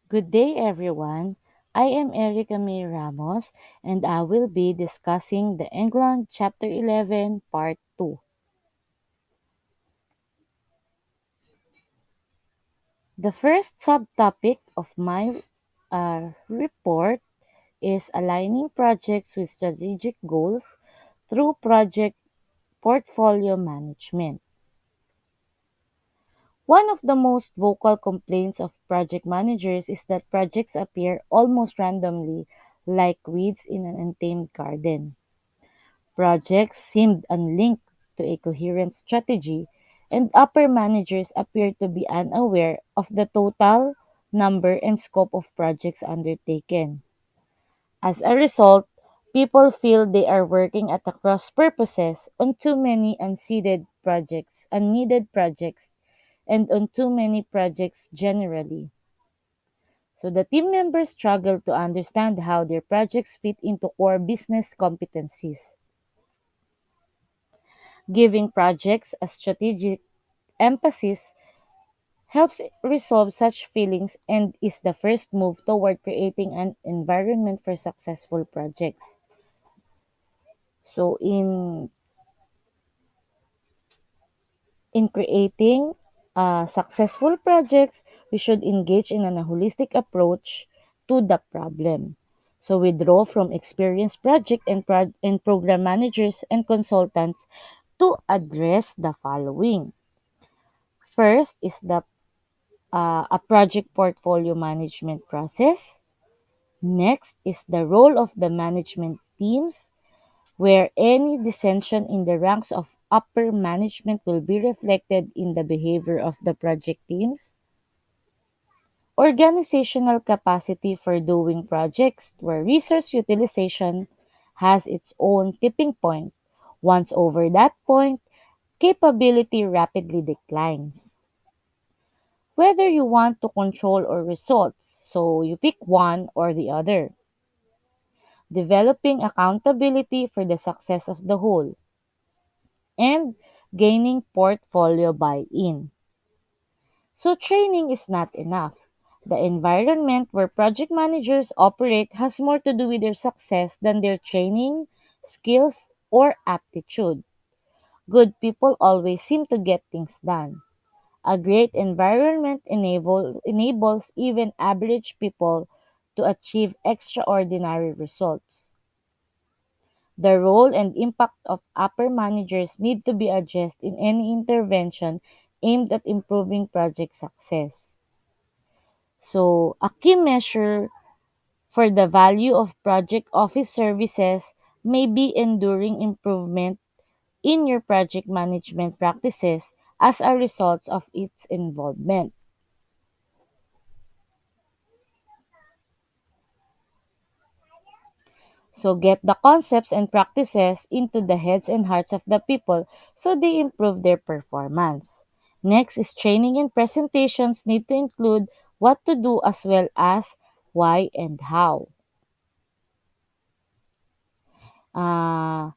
Good day, everyone. I am Erica May Ramos, and I will be discussing the England Chapter 11, Part 2. The first subtopic of my report is aligning projects with strategic goals through project portfolio management. One of the most vocal complaints of project managers is that projects appear almost randomly, like weeds in an untamed garden. Projects seemed unlinked to a coherent strategy, and upper managers appeared to be unaware of the total number and scope of projects undertaken. As a result, people feel they are working at a cross purposes on too many unneeded projects, and on too many projects generally. So the team members struggle to understand how their projects fit into core business competencies. Giving projects a strategic emphasis helps resolve such feelings and is the first move toward creating an environment for successful projects. So in creating successful projects, we should engage in a holistic approach to the problem. So we draw from experienced project and program managers and consultants to address the following. First is a project portfolio management process. Next is the role of the management teams, where any dissension in the ranks of upper management will be reflected in the behavior of the project teams. Organizational capacity for doing projects, where resource utilization has its own tipping point. Once over that point, capability rapidly declines. Whether you want to control or results, so you pick one or the other. Developing accountability for the success of the whole, and gaining portfolio buy-in. So training is not enough. The environment where project managers operate has more to do with their success than their training, skills, or aptitude. Good people always seem to get things done. A great environment enables even average people to achieve extraordinary results. The role and impact of upper managers need to be addressed in any intervention aimed at improving project success. So, a key measure for the value of project office services may be enduring improvement in your project management practices as a result of its involvement. So get the concepts and practices into the heads and hearts of the people so they improve their performance. Next is training and presentations need to include what to do as well as why and how. Uh,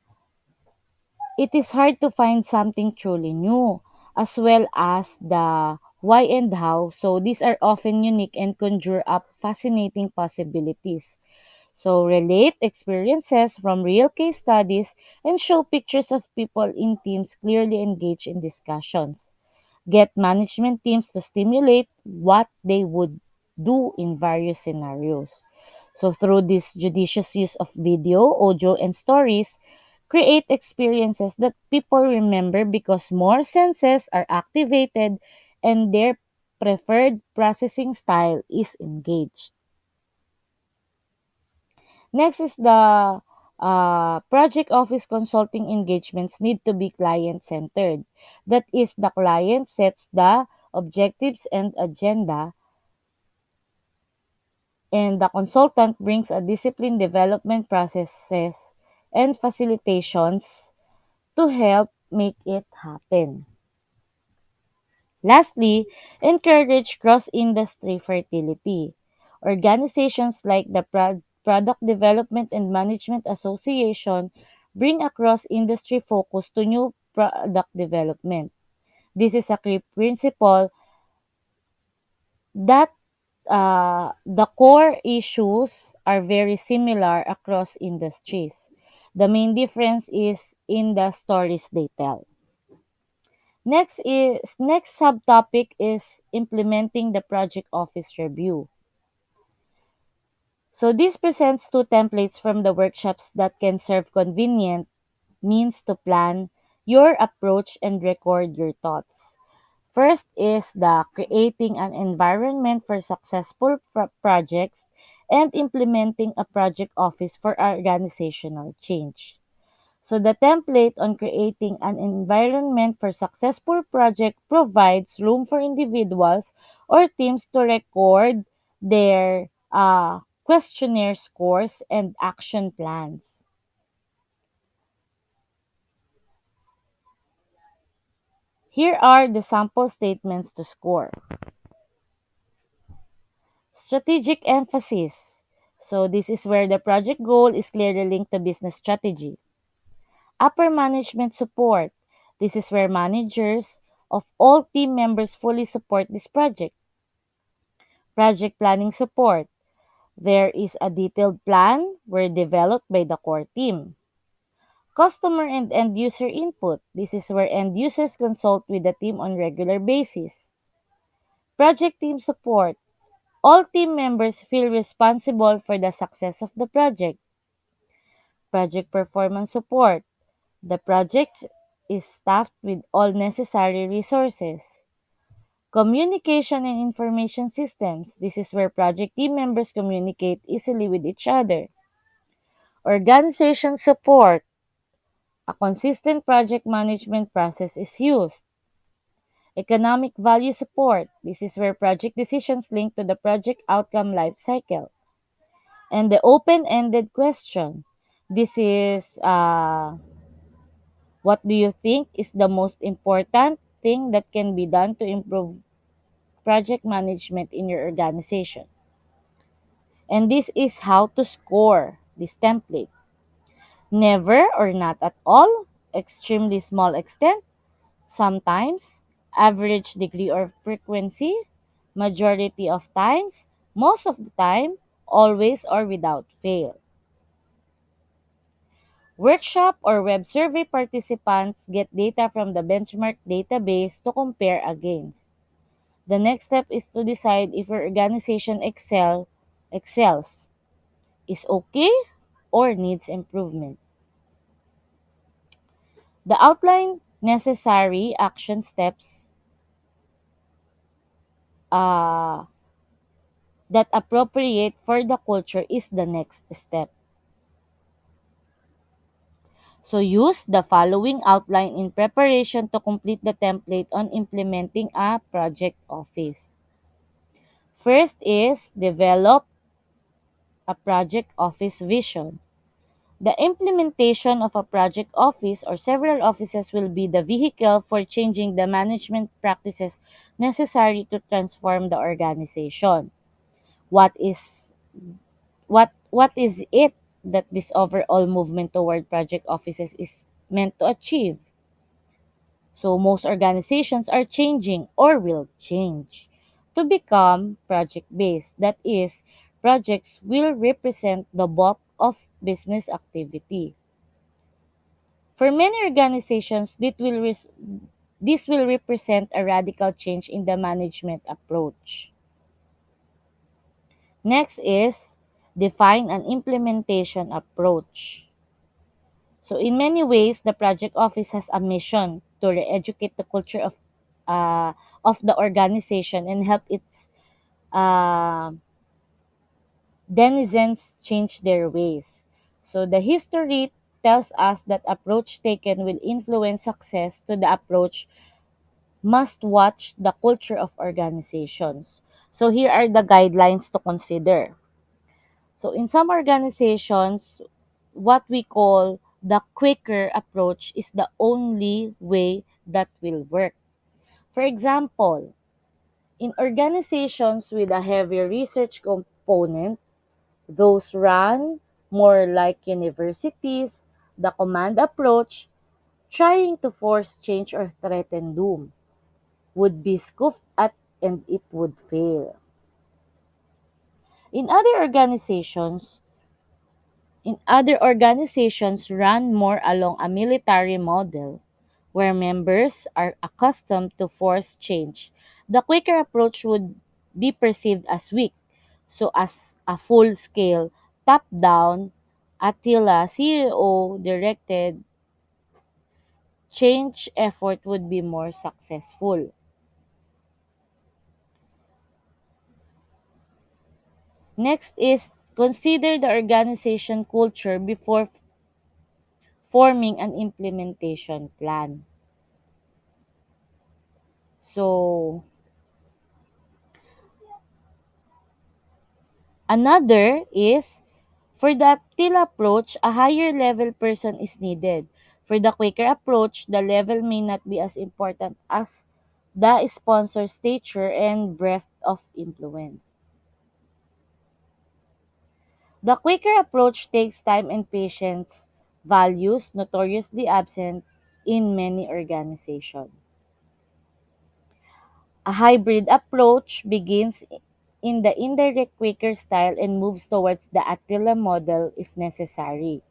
it is hard to find something truly new as well as the why and how. So these are often unique and conjure up fascinating possibilities. So relate experiences from real case studies and show pictures of people in teams clearly engaged in discussions. Get management teams to stimulate what they would do in various scenarios. So through this judicious use of video, audio, and stories, create experiences that people remember because more senses are activated and their preferred processing style is engaged. Next is the project office consulting engagements need to be client centered. That is, the client sets the objectives and agenda, and the consultant brings a disciplined development processes and facilitations to help make it happen. Lastly, encourage cross-industry fertility. Organizations like the Product Development and Management Association bring a cross-industry focus to new product development. This is a key principle that the core issues are very similar across industries. The main difference is in the stories they tell. Next subtopic is implementing the project office review. So this presents two templates from the workshops that can serve convenient means to plan your approach and record your thoughts. First is the creating an environment for successful projects and implementing a project office for organizational change. So the template on creating an environment for successful project provides room for individuals or teams to record their questionnaire scores and action plans. Here are the sample statements to score. Strategic emphasis. So this is where the project goal is clearly linked to business strategy. Upper management support. This is where managers of all team members fully support this project. Project planning support. There is a detailed plan were developed by the core team. Customer and end user input. This is where end users consult with the team on regular basis. Project team support. All team members feel responsible for the success of the project. Project performance support. The project is staffed with all necessary resources. Communication and information systems. This is where project team members communicate easily with each other. Organization support. A consistent project management process is used. Economic value support. This is where project decisions link to the project outcome life cycle. And the open-ended question. This is what do you think is the most important thing that can be done to improve project management in your organization? And this is how to score this template. Never or not at all, extremely small extent, sometimes, average degree or frequency, majority of times, most of the time, always or without fail. Workshop or web survey participants get data from the benchmark database to compare against. The next step is to decide if your organization excels, is okay, or needs improvement. The outline necessary action steps uh, that appropriate for the culture is the next step. So use the following outline in preparation to complete the template on implementing a project office. First is develop a project office vision. The implementation of a project office or several offices will be the vehicle for changing the management practices necessary to transform the organization. What is what is it that this overall movement toward project offices is meant to achieve? So most organizations are changing or will change to become project-based. That is, projects will represent the bulk of business activity. For many organizations, this will represent a radical change in the management approach. Next is define an implementation approach. So in many ways, the project office has a mission to re-educate the culture of the organization and help its uh, denizens change their ways. So the history tells us that approach taken will influence success to the approach must watch the culture of organizations. So here are the guidelines to consider. So in some organizations, what we call the quicker approach is the only way that will work. For example, in organizations with a heavy research component, those run more like universities, the command approach, trying to force change or threaten doom, would be scoffed at and it would fail. In other organizations, run more along a military model where members are accustomed to force change. The quicker approach would be perceived as weak. So as a full-scale, top-down, Attila CEO directed change effort would be more successful. Next is consider the organization culture before forming an implementation plan. So, another is for the Attila approach, a higher level person is needed. For the Quaker approach, the level may not be as important as the sponsor's stature and breadth of influence. The Quaker approach takes time and patience, values notoriously absent in many organizations. A hybrid approach begins in the indirect Quaker style and moves towards the Attila model if necessary.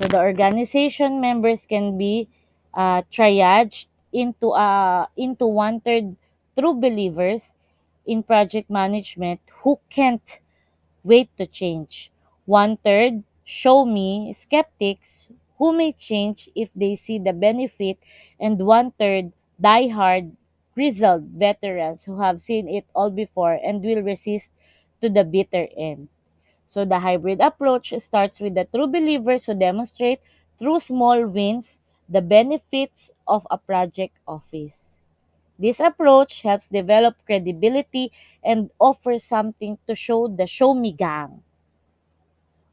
So the organization members can be triaged into one-third true believers in project management who can't wait to change. One-third show me skeptics who may change if they see the benefit, and one-third die-hard grizzled veterans who have seen it all before and will resist to the bitter end. So the hybrid approach starts with the true believers who demonstrate through small wins the benefits of a project office. This approach helps develop credibility and offers something to show the show me gang.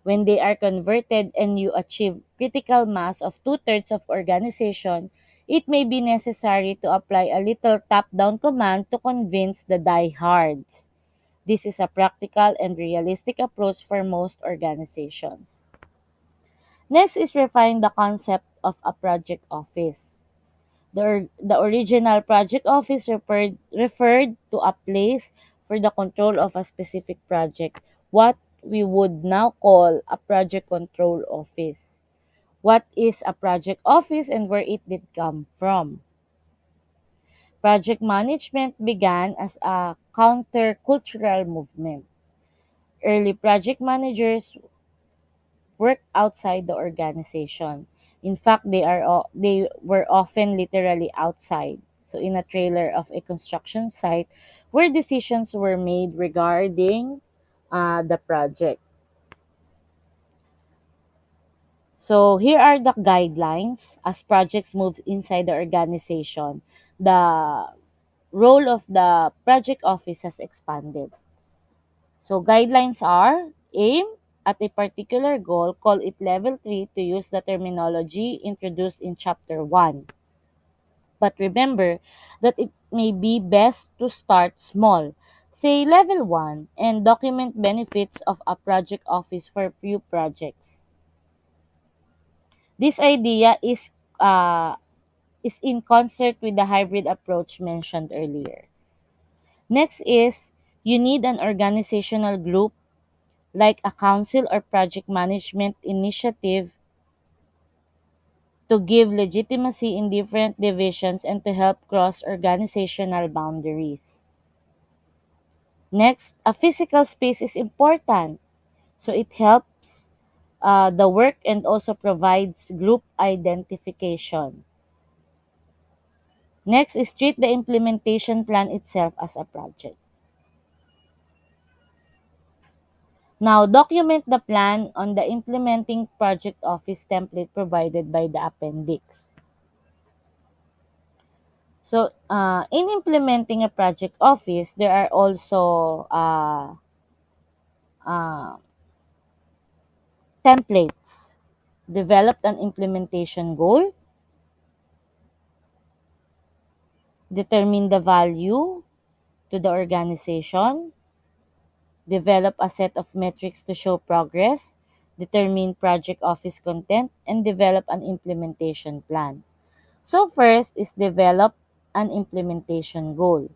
When they are converted and you achieve critical mass of two-thirds of organization, it may be necessary to apply a little top-down command to convince the diehards. This is a practical and realistic approach for most organizations. Next is refine the concept of a project office. The original project office referred to a place for the control of a specific project, what we would now call a project control office. What is a project office and where it did come from? Project management began as a countercultural movement. Early project managers worked outside the organization. In fact, they were often literally outside. So in a trailer of a construction site where decisions were made regarding the project. So here are the guidelines as projects move inside the organization. The role of the project office has expanded. So guidelines are aim at a particular goal, call it level 3 to use the terminology introduced in chapter 1. But remember that it may be best to start small. Say level 1 and document benefits of a project office for few projects. This idea is in concert with the hybrid approach mentioned earlier. Next is you need an organizational group like a council or project management initiative to give legitimacy in different divisions and to help cross organizational boundaries. Next, a physical space is important. So it helps the work and also provides group identification. Next is treat the implementation plan itself as a project. Now, document the plan on the implementing project office template provided by the appendix. So, in implementing a project office, there are also uh, templates. Develop an implementation goal, determine the value to the organization, develop a set of metrics to show progress, determine project office content, and develop an implementation plan. So, first is develop an implementation goal.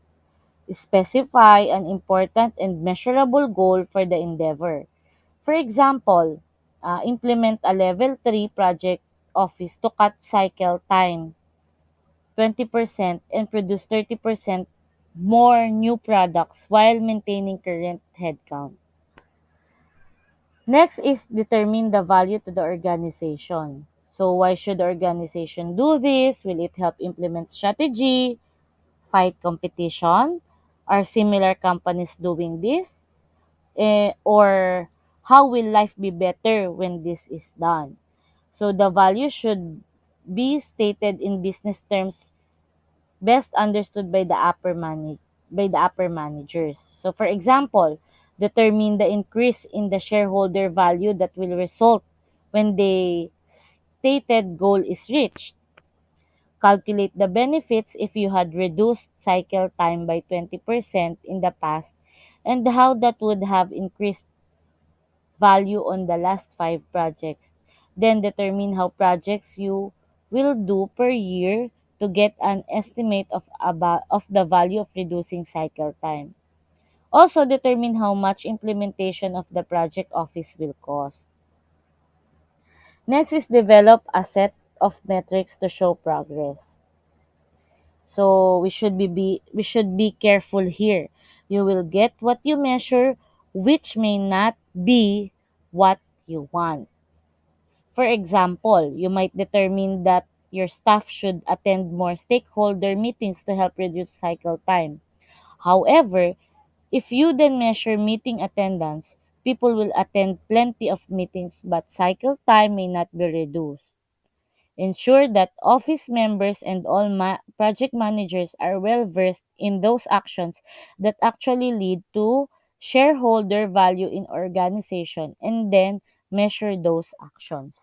Specify an important and measurable goal for the endeavor. For example, implement a level 3 project office to cut cycle time 20% and produce 30% more new products while maintaining current headcount. Next is determine the value to the organization. So why should the organization do this? Will it help implement strategy, fight competition? Are similar companies doing this? Or how will life be better when this is done? So the value should be stated in business terms best understood by the upper managers. So for example, determine the increase in the shareholder value that will result when the stated goal is reached. Calculate the benefits if you had reduced cycle time by 20% in the past and how that would have increased value on the last 5 projects. Then determine how projects you will do per year to get an estimate of the value of reducing cycle time. Also determine how much implementation of the project office will cost. Next is develop a set of metrics to show progress. So we should be careful here. You will get what you measure, which may not be what you want. For example, you might determine that your staff should attend more stakeholder meetings to help reduce cycle time. However, if you then measure meeting attendance, people will attend plenty of meetings but cycle time may not be reduced. Ensure that office members and all project managers are well versed in those actions that actually lead to shareholder value in organization and then measure those actions.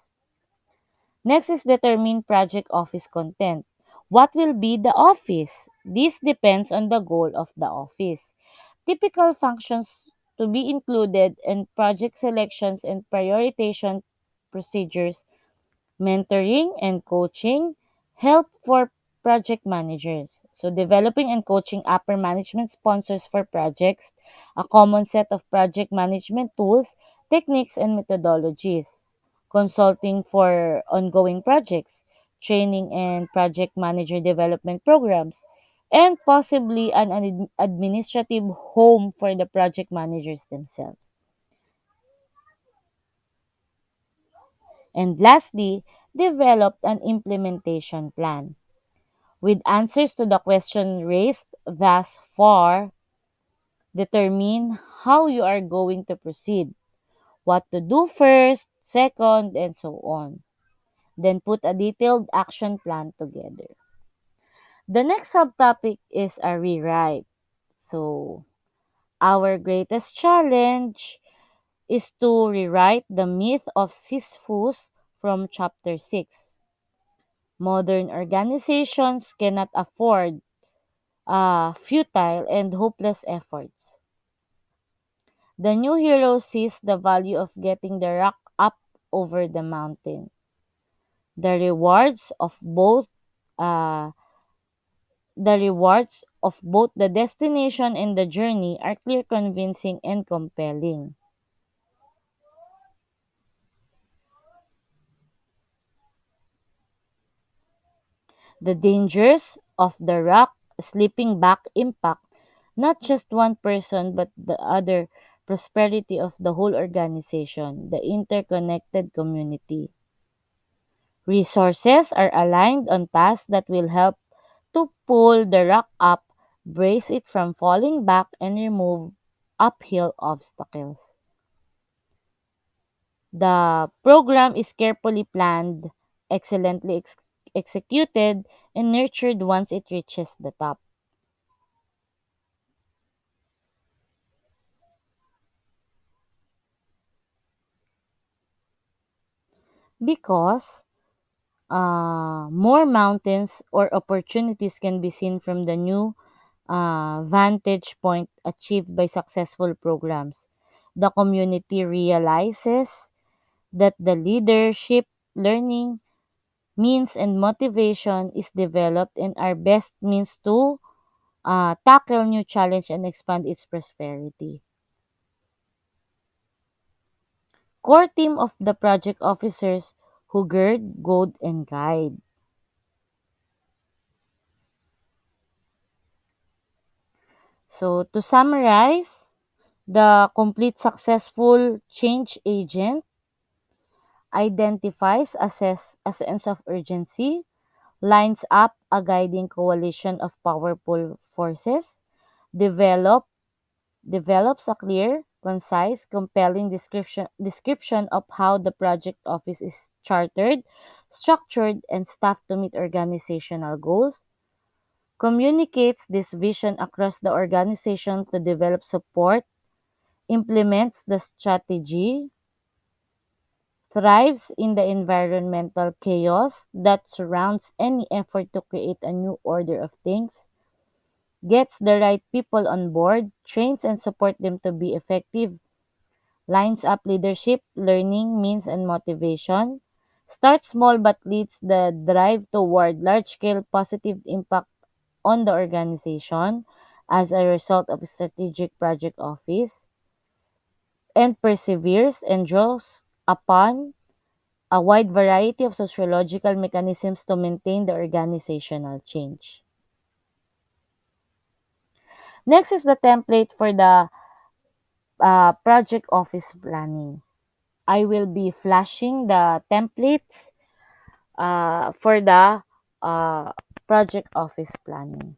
Next is determine project office content. What will be the office? This depends on the goal of the office. Typical functions to be included in project selections and prioritization procedures, mentoring and coaching, help for project managers. So developing and coaching upper management sponsors for projects, a common set of project management tools, techniques, and methodologies, consulting for ongoing projects, training and project manager development programs, and possibly an administrative home for the project managers themselves. And lastly, develop an implementation plan. With answers to the question raised thus far, determine how you are going to proceed, what to do first, second, and so on. Then put a detailed action plan together. The next subtopic is a rewrite. So, our greatest challenge is to rewrite the myth of Sisyphus from chapter 6. Modern organizations cannot afford futile and hopeless efforts. The new hero sees the value of getting the rock up over the mountain. The rewards of both uh, the rewards of both the destination and the journey are clear, convincing, and compelling. The dangers of the rock slipping back impact not just one person but the other prosperity of the whole organization, the interconnected community. Resources are aligned on tasks that will help to pull the rock up, brace it from falling back, and remove uphill obstacles. The program is carefully planned, excellently executed, and nurtured once it reaches the top. Because more mountains or opportunities can be seen from the new vantage point achieved by successful programs. The community realizes that the leadership, learning, means, and motivation is developed and are best means to tackle new challenge and expand its prosperity. Core team of the project officers who gird, goad, and guide. So to summarize, the complete successful change agent identifies, assess a sense of urgency, lines up a guiding coalition of powerful forces, develop develops a clear, concise, compelling description of how the project office is chartered, structured, and staffed to meet organizational goals, communicates this vision across the organization to develop support, implements the strategy, thrives in the environmental chaos that surrounds any effort to create a new order of things, gets the right people on board, trains and support them to be effective, lines up leadership, learning, means, and motivation, starts small but leads the drive toward large-scale positive impact on the organization as a result of a strategic project office, and perseveres and draws upon a wide variety of sociological mechanisms to maintain the organizational change. Next is the template for the project office planning. I will be flashing the templates for the uh, project office planning.